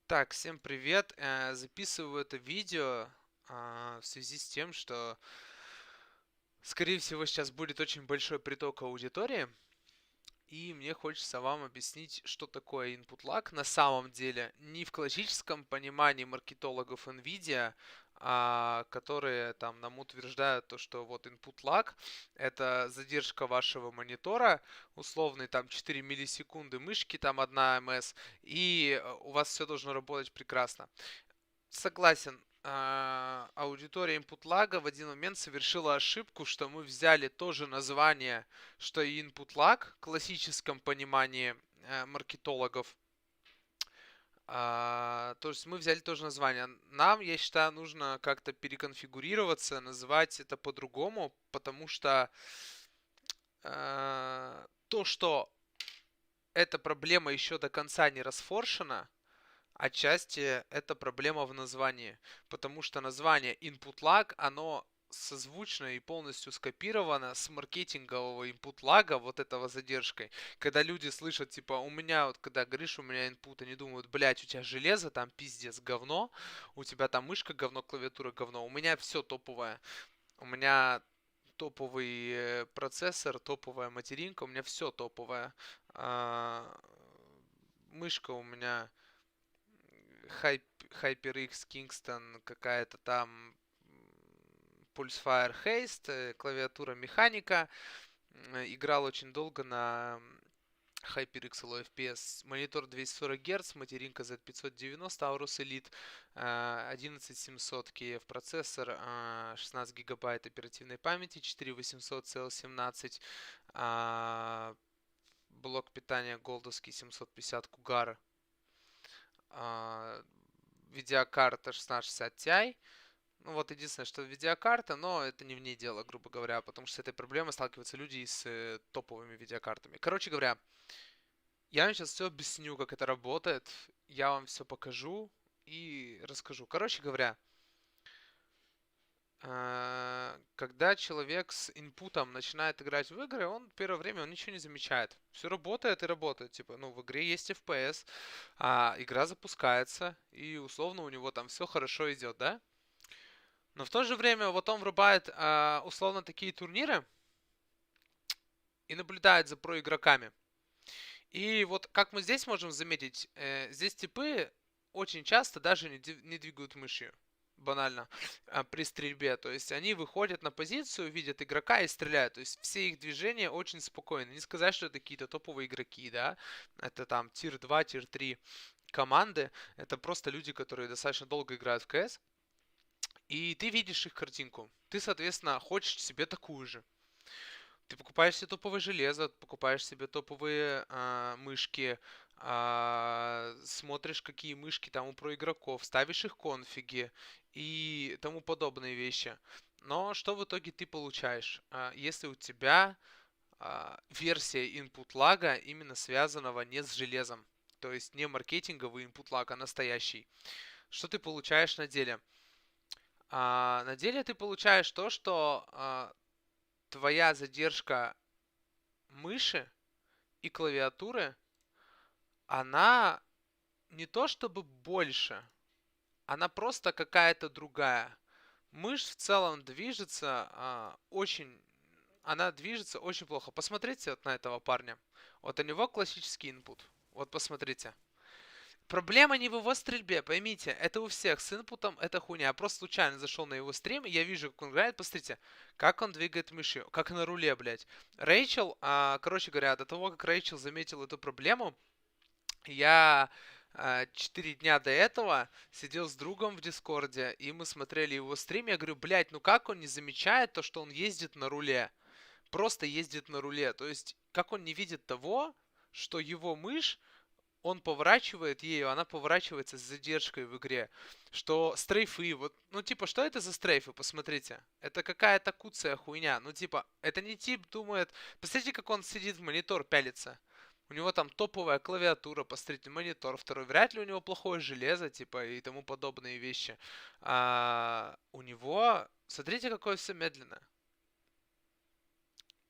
Так, всем привет. Записываю это видео в связи с тем, что, скорее всего, сейчас будет очень большой приток аудитории, и мне хочется вам объяснить, что такое input lag на самом деле, не в классическом понимании маркетологов NVIDIA, которые там нам утверждают то, что вот input lag — это задержка вашего монитора, условный там 4 миллисекунды мышки, там 1 ms, и у вас все должно работать прекрасно. Согласен. Аудитория input lag в один момент совершила ошибку, что мы взяли то же название, что и input lag в классическом понимании маркетологов. То есть мы взяли то же название. Нам, я считаю, нужно как-то переконфигурироваться, называть это по-другому, потому что то, что эта проблема еще до конца не расфоршена, отчасти это проблема в названии, потому что название input lag, оно созвучно и полностью скопировано с маркетингового input lag, вот этого задержкой. Когда люди слышат, типа, у меня, вот когда говоришь, у меня input, они думают, блядь, у тебя железо, там пиздец говно, у тебя там мышка говно, клавиатура говно, у меня все топовое. У меня топовый процессор, топовая материнка, у меня все топовое. А, Мышка у меня HyperX Kingston, какая-то там Pulsefire Haste, клавиатура механика. Играл очень долго на HyperX Low FPS. Монитор 240 Гц, материнка Z590, Aorus Elite, 11700 KF процессор, 16 гигабайт оперативной памяти, 4800 CL17, блок питания голдовский 750 Cougar, а, видеокарта 1660 Ti. Ну вот единственное, что видеокарта, но это не в ней дело, грубо говоря, потому что с этой проблемой сталкиваются люди с топовыми видеокартами. Короче говоря, я вам сейчас все объясню, как это работает, я вам все покажу и расскажу. Короче говоря, когда человек с инпутом начинает играть в игры, он первое время он ничего не замечает. Все работает и работает. Типа, ну, в игре есть FPS, игра запускается, и условно у него там все хорошо идет, да? Но в то же время вот он врубает условно такие турниры и наблюдает за проигроками. И вот как мы здесь можем заметить, здесь типы очень часто даже не двигают мышью. Банально, при стрельбе. То есть они выходят на позицию, видят игрока и стреляют. То есть все их движения очень спокойны. Не сказать, что это какие-то топовые игроки, да. Это там тир 2, тир 3 команды. Это просто люди, которые достаточно долго играют в КС. И ты видишь их картинку. Ты, соответственно, хочешь себе такую же. Ты покупаешь себе топовое железо, покупаешь себе топовые мышки, смотришь, какие мышки там у проигроков, ставишь их конфиги и тому подобные вещи. Но что в итоге ты получаешь, если у тебя версия input лага именно связанного не с железом, то есть не маркетинговый input lag, а настоящий? Что ты получаешь на деле? На деле ты получаешь то, что твоя задержка мыши и клавиатуры, она не то чтобы больше, она просто какая-то другая. Мышь в целом движется она движется очень плохо. Посмотрите вот на этого парня. Вот у него классический input. Вот посмотрите. Проблема не в его стрельбе, поймите, это у всех с инпутом это хуйня. Я просто случайно зашел на его стрим, и я вижу, как он играет, посмотрите, как он двигает мышью, как на руле, блядь. Рэйчел, короче говоря, до того, как Рэйчел заметил эту проблему, я 4 дня до этого сидел с другом в Дискорде, и мы смотрели его стрим, я говорю, блядь, ну как он не замечает то, что он ездит на руле? Просто ездит на руле, то есть, как он не видит того, что его мышь он поворачивает ею, она поворачивается с задержкой в игре. Что стрейфы, вот, ну типа, что это за стрейфы, посмотрите. Это какая-то куцая хуйня. Ну типа, это не тип думает... Посмотрите, как он сидит в монитор, пялится. У него там топовая клавиатура, посмотрите, монитор второй. Вряд ли у него плохое железо, типа, и тому подобные вещи. У него, смотрите, какое все медленно.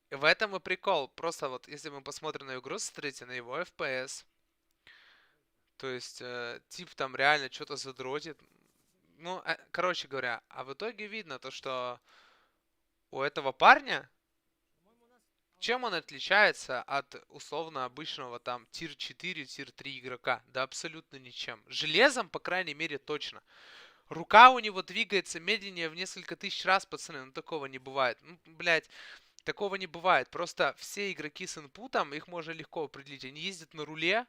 В этом и прикол. Просто вот, если мы посмотрим на игру, смотрите на его FPS, То есть тип там реально что-то задротит. Ну, короче говоря, а в итоге видно то, что у этого парня, чем он отличается от условно обычного там тир 4, тир 3 игрока? Да абсолютно ничем. Железом, по крайней мере, точно. Рука у него двигается медленнее в несколько тысяч раз, пацаны, ну такого не бывает. Ну, блядь, такого не бывает. Просто все игроки с инпутом, их можно легко определить. Они ездят на руле,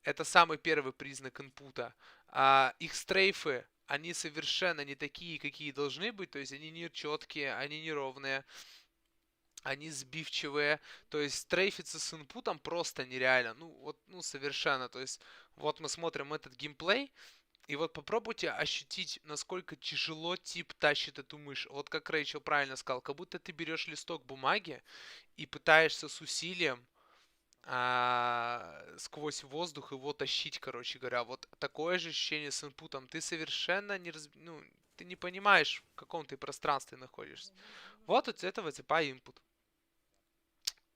это самый первый признак инпута. А их стрейфы, они совершенно не такие, какие должны быть. То есть они не четкие, они неровные, они сбивчивые. То есть стрейфиться с инпутом просто нереально. Ну, вот, ну, совершенно. То есть вот мы смотрим этот геймплей. И вот попробуйте ощутить, насколько тяжело тип тащит эту мышь. Вот как Рэйчел правильно сказал, как будто ты берешь листок бумаги и пытаешься с усилием сквозь воздух его тащить, короче говоря. Вот такое же ощущение с инпутом. Ты совершенно не ну, ты не понимаешь, в каком ты пространстве находишься. Вот от этого типа input.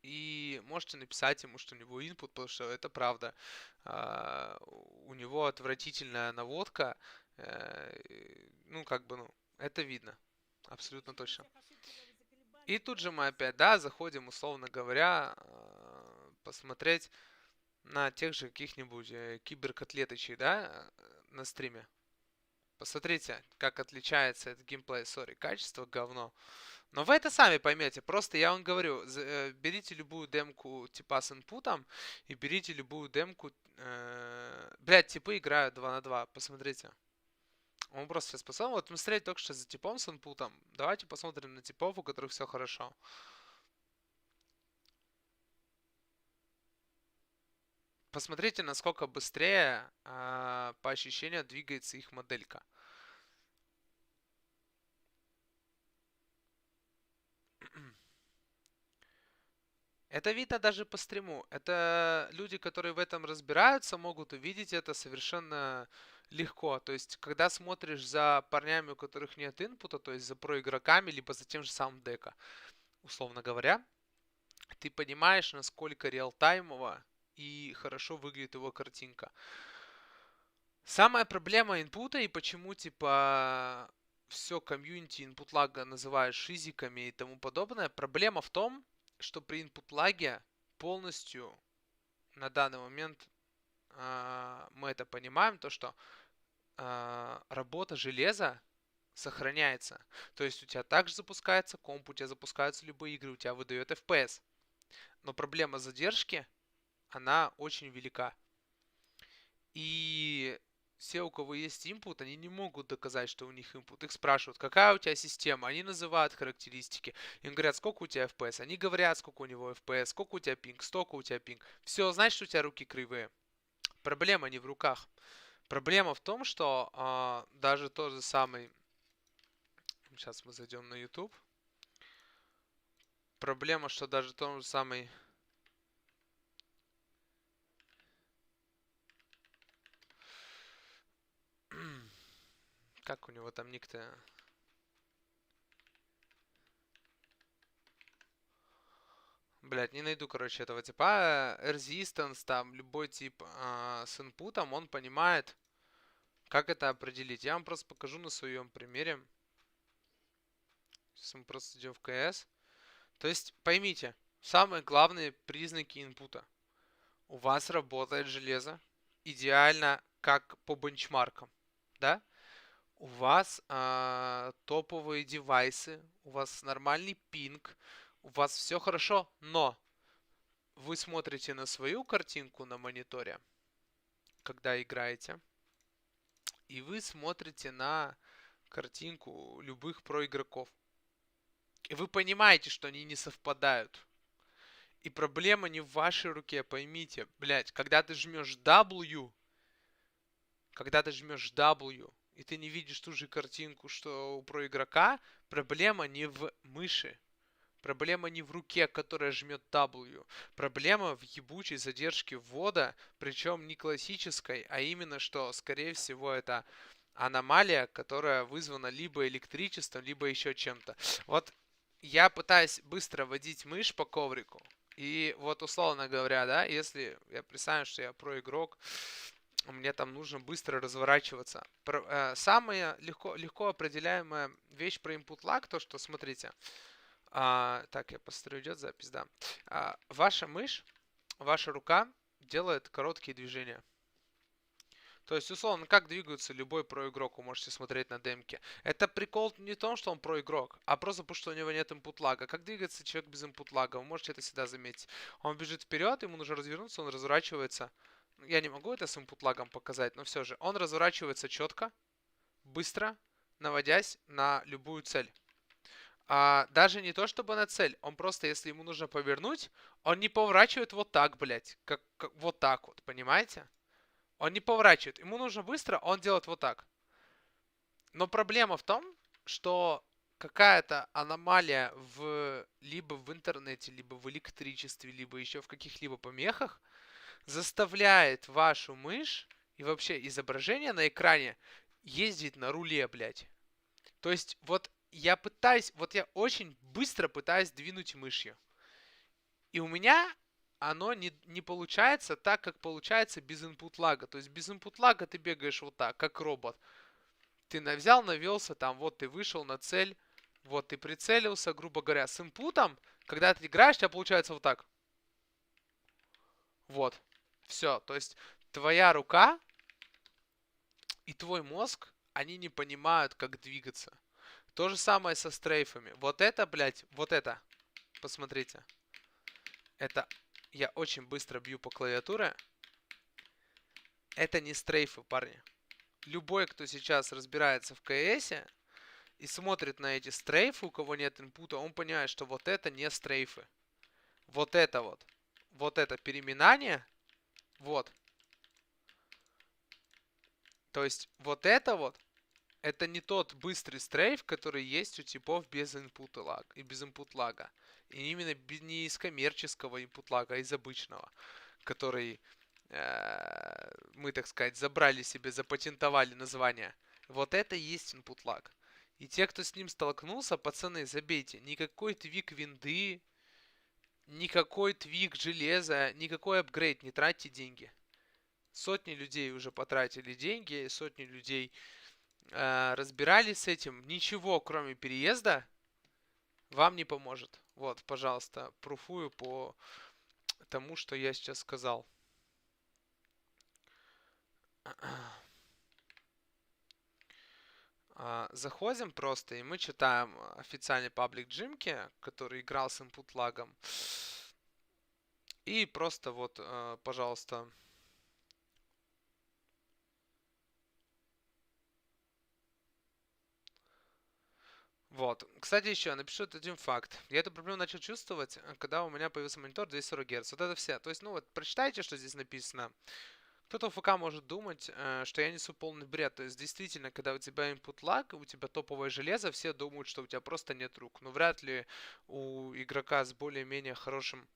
И можете написать ему, что у него input, потому что это правда. У него отвратительная наводка. Ну, как бы, ну, это видно. Абсолютно точно. И тут же мы опять, да, заходим, условно говоря, посмотреть на тех же каких-нибудь киберкотлеточей, да, на стриме. Посмотрите, как отличается этот геймплей. Сори, качество говно. Но вы это сами поймете. Просто я вам говорю, берите любую демку типа с инпутом и берите любую демку. Блять, типы играют 2 на 2. Посмотрите. Он просто сейчас посмотрел. Вот мы смотрели только что за типом с инпутом. Давайте посмотрим на типов, у которых все хорошо. Посмотрите, насколько быстрее по ощущению двигается их моделька. Это видно даже по стриму. Это люди, которые в этом разбираются, могут увидеть это совершенно легко. То есть, когда смотришь за парнями, у которых нет инпута, то есть за проигроками, либо за тем же самым дека, условно говоря, ты понимаешь, насколько реалтаймово и хорошо выглядит его картинка. Самая проблема инпута и почему, типа, все комьюнити input лага называют шизиками и тому подобное, проблема в том, что при input лаге полностью на данный момент мы это понимаем, то что работа железа сохраняется. То есть у тебя также запускается комп, у тебя запускаются любые игры, у тебя выдает FPS. Но проблема задержки, она очень велика. И все, у кого есть input, они не могут доказать, что у них input. Их спрашивают, какая у тебя система, они называют характеристики. Им говорят, сколько у тебя FPS, они говорят, сколько у него FPS, сколько у тебя пинг, столько у тебя пинг. Все, знаешь, что у тебя руки кривые. Проблема не в руках. Проблема в том, что даже тот же самый... Сейчас мы зайдем на YouTube. Проблема, что даже тот же самый... Как у него там ник-то? Блять, не найду, короче, этого типа. Resistance, там, любой тип с инпутом, он понимает, как это определить. Я вам просто покажу на своем примере. Сейчас мы просто идем в CS. То есть, поймите, самые главные признаки инпута. У вас работает железо идеально, как по бенчмаркам, да? У вас топовые девайсы, у вас нормальный пинг, у вас все хорошо, но вы смотрите на свою картинку на мониторе, когда играете, и вы смотрите на картинку любых проигроков. И вы понимаете, что они не совпадают. И проблема не в вашей руке, поймите. Блять, когда ты жмешь W, и ты не видишь ту же картинку, что у проигрока, проблема не в мыши. Проблема не в руке, которая жмет W. Проблема в ебучей задержке ввода, причем не классической, а именно, что, скорее всего, это аномалия, которая вызвана либо электричеством, либо еще чем-то. Вот я пытаюсь быстро водить мышь по коврику. И вот, условно говоря, да, если я представлю, что я проигрок, Мне там нужно быстро разворачиваться. Самая легко определяемая вещь про input lag, то что, смотрите, так, я посмотрю, идет запись, да. Ваша мышь, ваша рука делает короткие движения. То есть, условно, как двигается любой проигрок, вы можете смотреть на демке. Это прикол не в том, что он проигрок, а просто потому, что у него нет input лага. Как двигается человек без input лага, вы можете это всегда заметить. Он бежит вперед, ему нужно развернуться, он разворачивается. Я не могу это с input лагом показать, но все же. Он разворачивается четко, быстро, наводясь на любую цель. Даже не то, чтобы на цель. Он просто, если ему нужно повернуть, он не поворачивает вот так, блядь. Как вот так вот, понимаете? Он не поворачивает. Ему нужно быстро, он делает вот так. Но проблема в том, что какая-то аномалия либо в интернете, либо в электричестве, либо еще в каких-либо помехах заставляет вашу мышь и вообще изображение на экране ездить на руле, блядь. То есть вот я очень быстро пытаюсь двинуть мышью. И у меня оно не получается так, как получается без input лага. То есть без input лага ты бегаешь вот так, как робот. Ты взял, навелся, там, вот ты вышел на цель, вот ты прицелился, грубо говоря, с инпутом. Когда ты играешь, у тебя получается вот так. Вот. Все. То есть твоя рука и твой мозг, они не понимают, как двигаться. То же самое со стрейфами. Вот это, блядь, вот это. Посмотрите. Это я очень быстро бью по клавиатуре. Это не стрейфы, парни. Любой, кто сейчас разбирается в КС и смотрит на эти стрейфы, у кого нет инпута, он понимает, что вот это не стрейфы. Вот это вот. Вот это переминание. Вот. То есть вот это вот. Это не тот быстрый стрейф, который есть у типов без input лага. И без input лага. И именно не из коммерческого input лага, а из обычного. Который мы, так сказать, забрали себе, запатентовали название. Вот это и есть input lag. И те, кто с ним столкнулся, пацаны, забейте. Никакой твик винды, никакой твик железа, никакой апгрейд, не тратьте деньги. Сотни людей уже потратили деньги, сотни людей разбирались с этим. Ничего, кроме переезда, вам не поможет. Вот, пожалуйста, пруфую по тому, что я сейчас сказал. Заходим просто, и мы читаем официальный паблик Джимки, который играл с input лагом. И просто вот, пожалуйста. Вот. Кстати, еще напишу один факт. Я эту проблему начал чувствовать, когда у меня появился монитор 240 Гц. Вот это все. То есть, ну вот, прочитайте, что здесь написано. Кто-то в ФК может думать, что я несу полный бред. То есть, действительно, когда у тебя input lag, у тебя топовое железо, все думают, что у тебя просто нет рук. Но вряд ли у игрока с более-менее с хорошими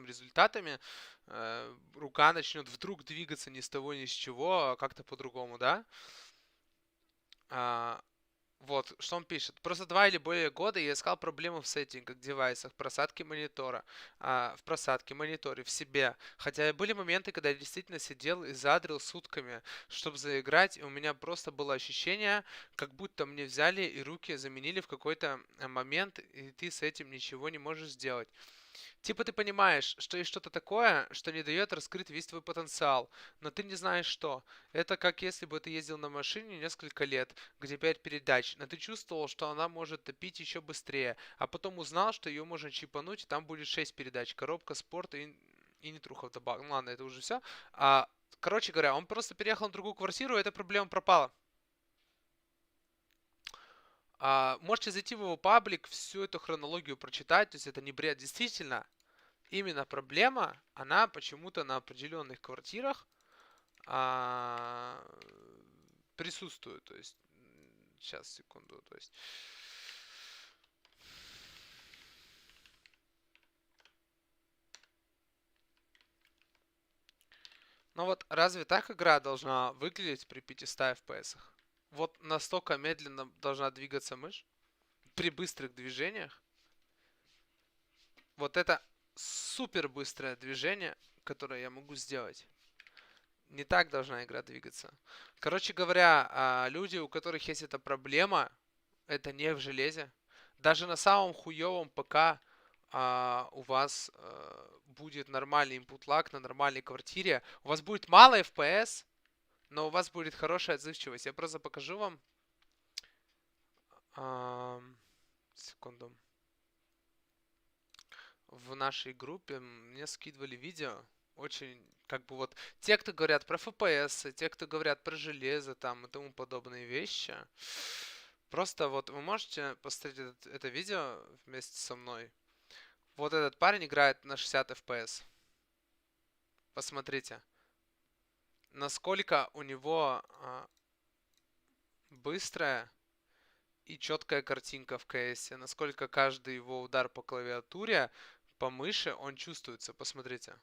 результатами рука начнет вдруг двигаться ни с того ни с чего, а как-то по-другому, да? Вот, что он пишет. Просто 2 или более года я искал проблему в сеттингах, девайсах, просадке монитора, в просадке, мониторе, в себе. Хотя и были моменты, когда я действительно сидел и задрил сутками, чтобы заиграть, и у меня просто было ощущение, как будто мне взяли и руки заменили в какой-то момент, и ты с этим ничего не можешь сделать. Типа ты понимаешь, что есть что-то такое, что не дает раскрыть весь твой потенциал, но ты не знаешь что. Это как если бы ты ездил на машине несколько лет, где 5 передач, но ты чувствовал, что она может топить еще быстрее, а потом узнал, что ее можно чипануть, и там будет 6 передач, коробка, спорт и нитруха вдобавок. Ну ладно, это уже все. Короче говоря, он просто переехал на другую квартиру, и эта проблема пропала. Можете зайти в его паблик, всю эту хронологию прочитать, то есть это не бред. Действительно, именно проблема, она почему-то на определенных квартирах присутствует. То есть, сейчас, секунду, то есть... Но вот разве так игра должна выглядеть при 500 FPS? Вот настолько медленно должна двигаться мышь при быстрых движениях. Вот это супер быстрое движение, которое я могу сделать. Не так должна игра двигаться. Короче говоря, люди, у которых есть эта проблема, это не в железе. Даже на самом хуевом ПК у вас будет нормальный input lag на нормальной квартире. У вас будет мало FPS, но у вас будет хорошая отзывчивость. Я просто покажу вам. Секунду. В нашей группе мне скидывали видео. Очень, как бы вот, те, кто говорят про FPS, те, кто говорят про железо там и тому подобные вещи. Просто вот вы можете посмотреть это видео вместе со мной. Вот этот парень играет на 60 FPS. Посмотрите, насколько у него быстрая и четкая картинка в КС. Насколько каждый его удар по клавиатуре, по мыши, он чувствуется. Посмотрите.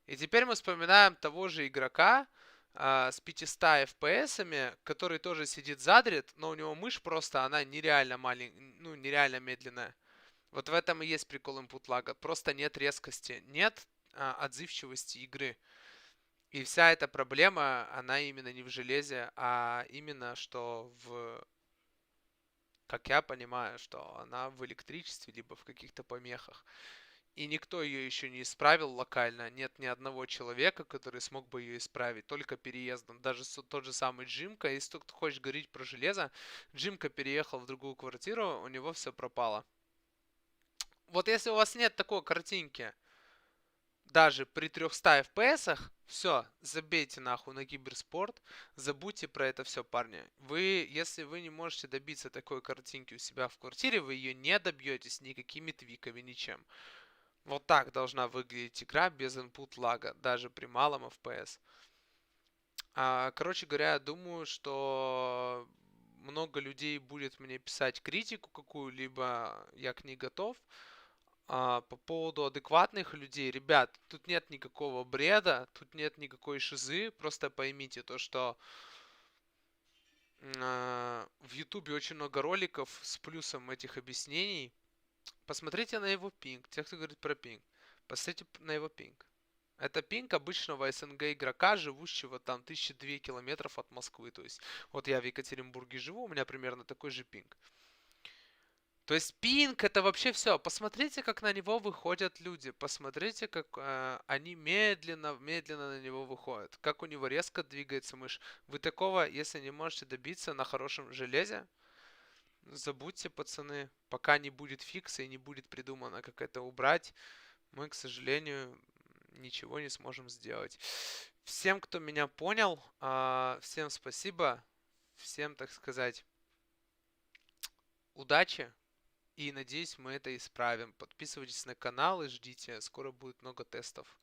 И теперь мы вспоминаем того же игрока с 500 FPS, который тоже сидит задрит, но у него мышь просто, она нереально маленькая, ну, нереально медленная. Вот в этом и есть прикол input lag. Просто нет резкости, нет отзывчивости игры. И вся эта проблема, она именно не в железе, а именно что как я понимаю, что она в электричестве, либо в каких-то помехах. И никто ее еще не исправил локально. Нет ни одного человека, который смог бы ее исправить. Только переездом. Даже тот же самый Джимка. Если ты хочешь говорить про железо, Джимка переехал в другую квартиру, у него все пропало. Вот если у вас нет такой картинки, даже при 300 FPS, все, забейте нахуй на киберспорт, забудьте про это все, парни. Если вы не можете добиться такой картинки у себя в квартире, вы ее не добьетесь никакими твиками, ничем. Вот так должна выглядеть игра без input лага, даже при малом FPS. Короче говоря, я думаю, что много людей будет мне писать критику какую-либо, я к ней готов. По поводу адекватных людей, ребят, тут нет никакого бреда, тут нет никакой шизы, просто поймите то, что в Ютубе очень много роликов с плюсом этих объяснений. Посмотрите на его пинг, те, кто говорит про пинг. Посмотрите на его пинг. Это пинг обычного СНГ игрока, живущего там 1002 километров от Москвы. То есть, вот я в Екатеринбурге живу, у меня примерно такой же пинг. То есть пинг это вообще все. Посмотрите, как на него выходят люди. Посмотрите, как они медленно на него выходят. Как у него резко двигается мышь. Вы такого, если не можете добиться на хорошем железе, забудьте, пацаны. Пока не будет фикса и не будет придумано, как это убрать, мы, к сожалению, ничего не сможем сделать. Всем, кто меня понял, всем спасибо. Всем, так сказать, удачи. И надеюсь, мы это исправим. Подписывайтесь на канал и ждите. Скоро будет много тестов.